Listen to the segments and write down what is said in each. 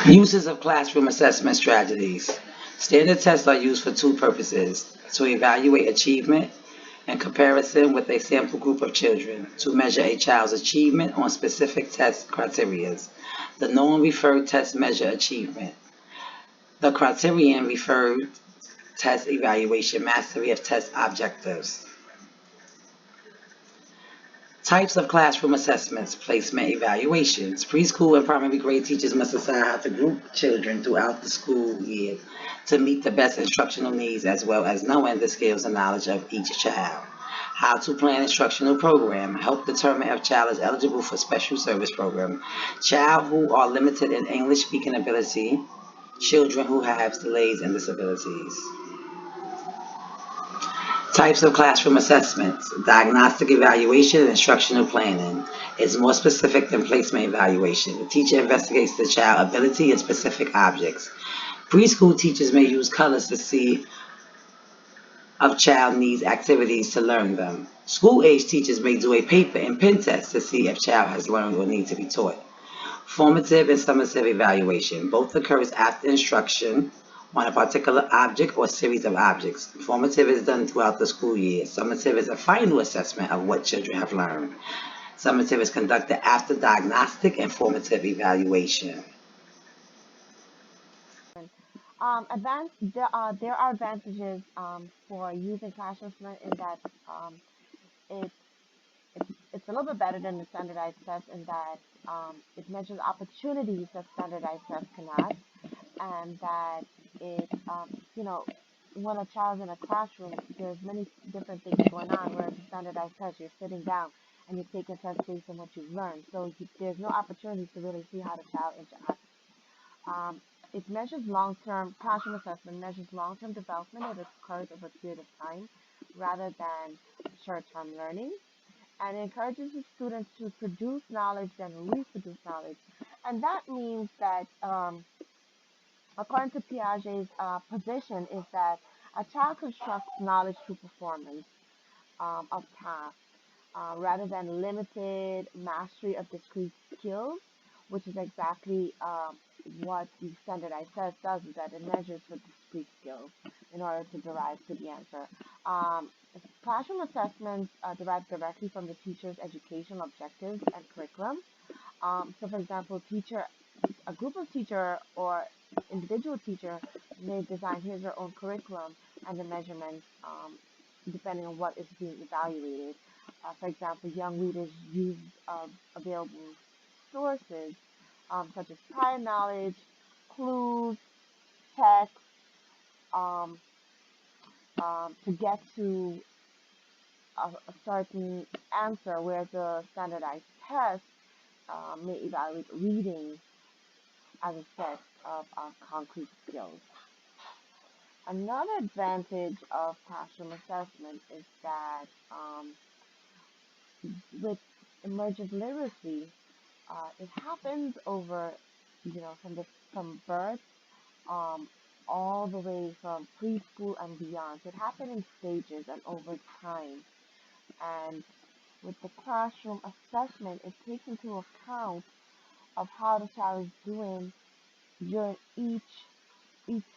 Uses of classroom assessment strategies. Standard tests are used for two purposes: to evaluate achievement in comparison with a sample group of children, to measure a child's achievement on specific test criteria. The known referred tests measure achievement. The criterion referred test evaluation mastery of test objectives. Types of classroom assessments, placement evaluations. Preschool and primary grade teachers must decide how to group children throughout the school year to meet the best instructional needs as well as knowing the skills and knowledge of each child. How to plan instructional program. Help determine if child is eligible for special service program. Child who are limited in English speaking ability. Children who have delays and disabilities. Types of classroom assessments. Diagnostic evaluation and instructional planning is more specific than placement evaluation. The teacher investigates the child's ability in specific objects. Preschool teachers may use colors to see if child needs activities to learn them. School age teachers may do a paper and pen test to see if child has learned or needs to be taught. Formative and summative evaluation. Both occurs after instruction on a particular object or series of objects. Formative is done throughout the school year. Summative is a final assessment of what children have learned. Summative is conducted after diagnostic and formative evaluation. There are advantages for using classroom assessment in that it, it's a little bit better than the standardized test in that it measures opportunities that standardized tests cannot, and that it, when a child's in a classroom, there's many different things going on, whereas a standardized test, you're sitting down and you're taking tests based on what you've learned. So there's no opportunity to really see how the child interacts. It measures long-term, classroom assessment measures long-term development that occurs over a period of time rather than short-term learning, and encourages the students to produce knowledge and reproduce knowledge. And that means that, according to Piaget's position, is that a child constructs knowledge through performance of tasks rather than limited mastery of discrete skills, which is exactly what the standardized test does, is that it measures for discrete skills in order to derive to the answer. Um, Classroom assessments derive directly from the teacher's educational objectives and curriculum. So, for example, a group of teacher or individual teacher may design his or own curriculum and the measurements depending on what is being evaluated. For example, young readers use available sources such as prior knowledge, clues, text, um, to get to a certain answer, where the standardized test may evaluate reading as a set of concrete skills. Another advantage of classroom assessment is that with emergent literacy, it happens over, from birth um, all the way from preschool and beyond. So it happens in stages and over time. And with the classroom assessment, it takes into account of how the child is doing during each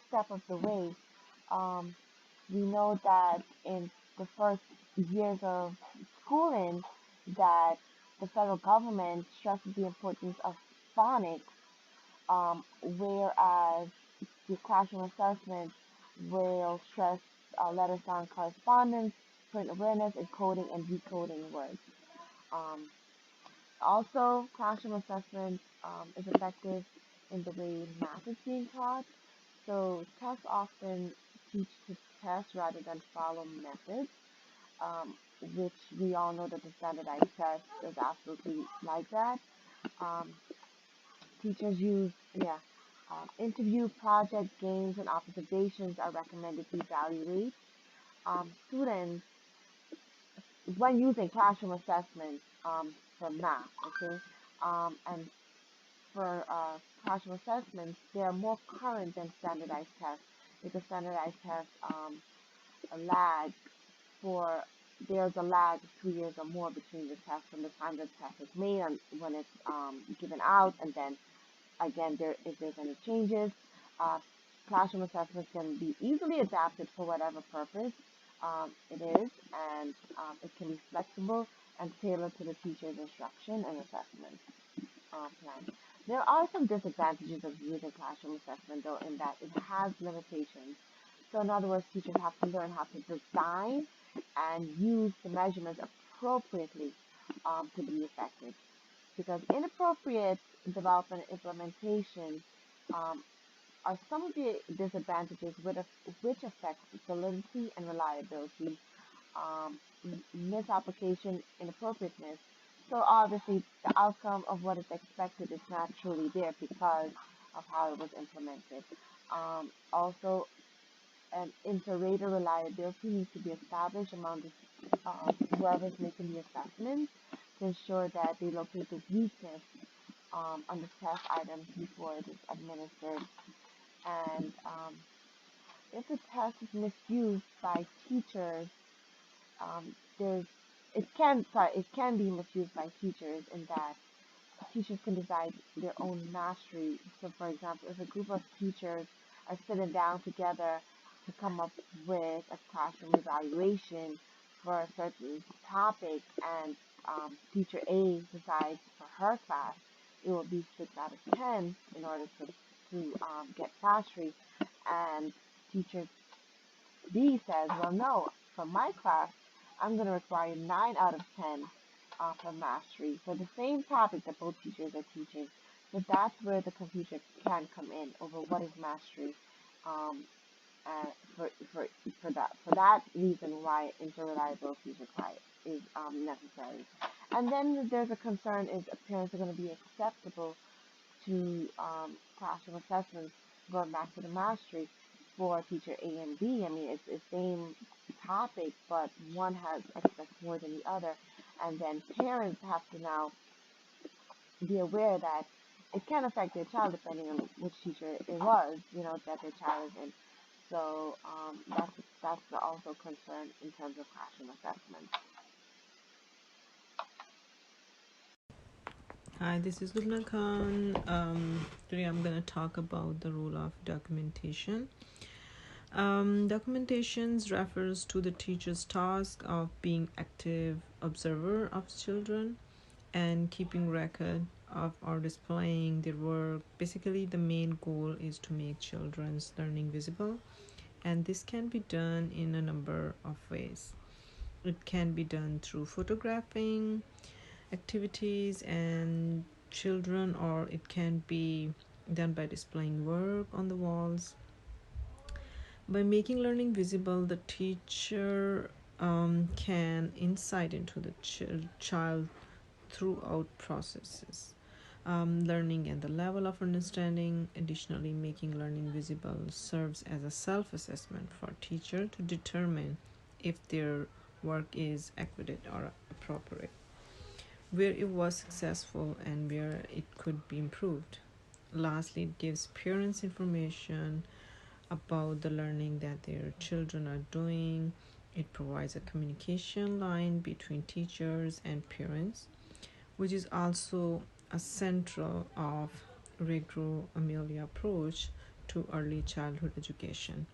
step of the way. Um, we know that in the first years of schooling, that the federal government stresses the importance of phonics, whereas the classroom assessment will stress letter sound correspondence, print awareness, encoding and decoding words. Um, Also, classroom assessment is effective in the way math is being taught. So tests often teach to test rather than follow methods, um, which we all know that the standardized test is absolutely like that. Um, Teachers use, interview, project, games, and observations are recommended to evaluate students when using classroom assessment for math. Okay, and for classroom assessments, they are more current than standardized tests because standardized tests a lag for there's a lag of 2 years or more between the test from the time the test is made and when it's given out, and then again, if there's any changes, uh, classroom assessments can be easily adapted for whatever purpose it is, and it can be flexible and tailored to the teacher's instruction and assessment plan. There are some disadvantages of using classroom assessment, though, in that it has limitations. So, in other words, teachers have to learn how to design and use the measurements appropriately to be effective. Because inappropriate development and implementation um, are some of the disadvantages which affect validity and reliability, misapplication, inappropriateness. So obviously, the outcome of what is expected is not truly there because of how it was implemented. Also, an inter-rater reliability needs to be established among whoever's making the assessments to ensure that they locate the weakness on the test items before it is administered. And if the test is misused by teachers, there's it can be misused by teachers in that teachers can decide their own mastery. So, for example, if a group of teachers are sitting down together to come up with a classroom evaluation for a certain topic, and teacher A decides for her class it will be 6 out of 10 in order to get mastery, and teacher B says, well, no, for my class, I'm going to require 9 out of 10 for mastery for the same topic that both teachers are teaching. So that's where the confusion can come in over what is mastery. Um, and for that reason, why interreliability is required is necessary. And then there's a concern: is parents are going to be acceptable to classroom assessments going back to the mastery for teacher A and B. I mean, it's the same topic, but one has expects more than the other. And then parents have to now be aware that it can affect their child depending on which teacher it was, that their child is in. So that's also concern in terms of classroom assessment. Hi, this is Lubna Khan. Today I'm going to talk about the role of documentation. Documentations refers to the teacher's task of being active observer of children and keeping record of or displaying their work. Basically, the main goal is to make children's learning visible, and this can be done in a number of ways. It can be done through photographing activities and children, or it can be done by displaying work on the walls. By making learning visible, the teacher can insight into the child throughout processes, learning and the level of understanding. Additionally, making learning visible serves as a self-assessment for teacher to determine if their work is accurate or appropriate, where it was successful and where it could be improved. Lastly, it gives parents information about the learning that their children are doing. It provides a communication line between teachers and parents, which is also a central of Reggio Emilia approach to early childhood education.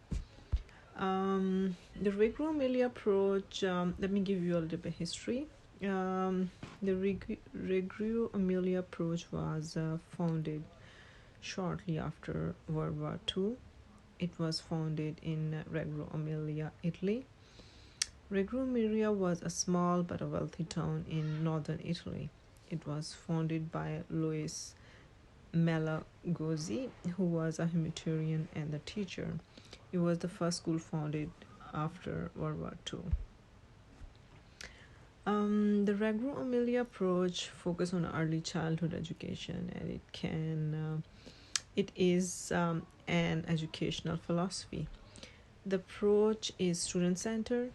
The Reggio Emilia approach, let me give you a little bit of history. The Reggio Emilia approach was founded shortly after World War II. It was founded in Reggio Emilia, Italy. Reggio Emilia was a small but a wealthy town in northern Italy. It was founded by Louis Malagozzi, who was a humanitarian and a teacher. It was the first school founded after World War II. The Reggio Emilia approach focuses on early childhood education, and it is an educational philosophy. The approach is student-centered.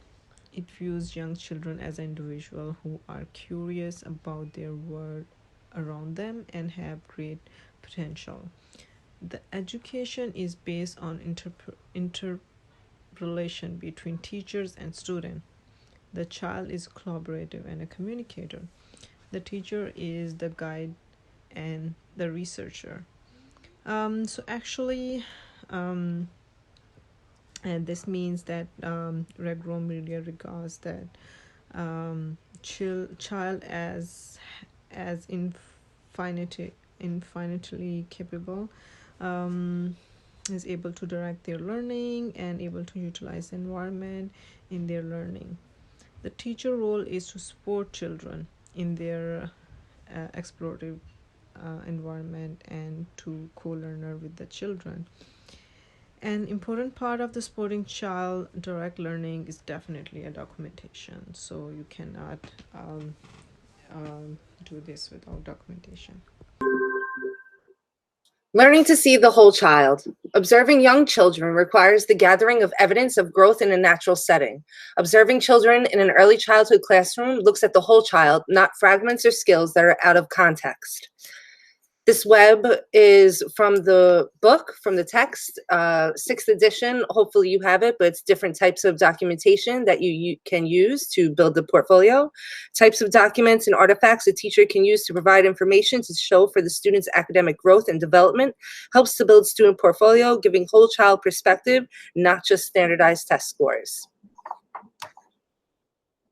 It views young children as individuals who are curious about their world around them and have great potential. The education is based on interrelation between teachers and students. The child is collaborative and a communicator. The teacher is the guide and the researcher. So actually, and this means that Regro Media regards that child as infinitely capable, is able to direct their learning and able to utilize the environment in their learning. The teacher role is to support children in their explorative environment and to co-learner with the children. An important part of the supporting child direct learning is definitely a documentation. So you cannot do this without documentation. Learning to see the whole child. Observing young children requires the gathering of evidence of growth in a natural setting. Observing children in an early childhood classroom looks at the whole child, not fragments or skills that are out of context. This web is from the book, from the text, 6th edition. Hopefully you have it, but it's different types of documentation that you can use to build the portfolio. Types of documents and artifacts a teacher can use to provide information to show for the student's academic growth and development. Helps to build student portfolio, giving whole child perspective, not just standardized test scores.